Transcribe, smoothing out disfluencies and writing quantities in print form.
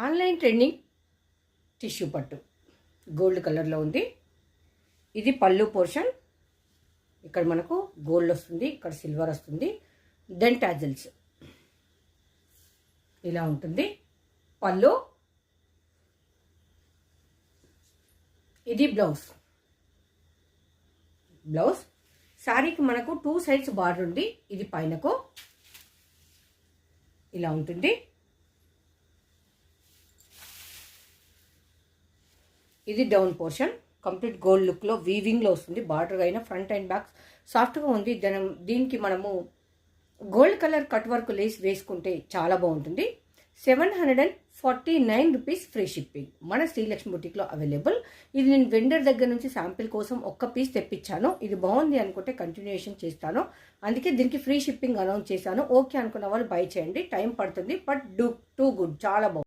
Online trending tissue పట్టు gold కలర్లో ఉంది. ఇది పళ్ళు పోర్షన్. ఇక్కడ మనకు గోల్డ్ వస్తుంది, ఇక్కడ సిల్వర్ వస్తుంది. దెన్ టాజిల్స్ ఇలా ఉంటుంది పళ్ళు. ఇది బ్లౌజ్. శారీకి మనకు 2 సైడ్స్ బార్డర్ ఉంది. ఇది పైనకు ఇలా ఉంటుంది. ఇది డౌన్ పోర్షన్. కంప్లీట్ గోల్డ్ లుక్లో వీవింగ్లో వస్తుంది. బార్డర్ అయినా ఫ్రంట్ అండ్ బ్యాక్ సాఫ్ట్గా ఉంది. దీనికి మనము gold colour cut work lace వేసుకుంటే చాలా బాగుంటుంది. 749 రూపీస్ ఫ్రీ షిప్పింగ్. మన శ్రీలక్ష్మి బుటిక్లో అవైలబుల్. ఇది నేను వెండర్ దగ్గర నుంచి శాంపిల్ కోసం ఒక్క పీస్ తెప్పించాను. ఇది బాగుంది అనుకుంటే కంటిన్యూషన్ చేస్తాను. అందుకే దీనికి ఫ్రీ షిప్పింగ్ అనౌన్స్ చేశాను. ఓకే అనుకున్న వాళ్ళు బై చేయండి. టైం పడుతుంది, బట్ టూ గుడ్, చాలా బాగుంది.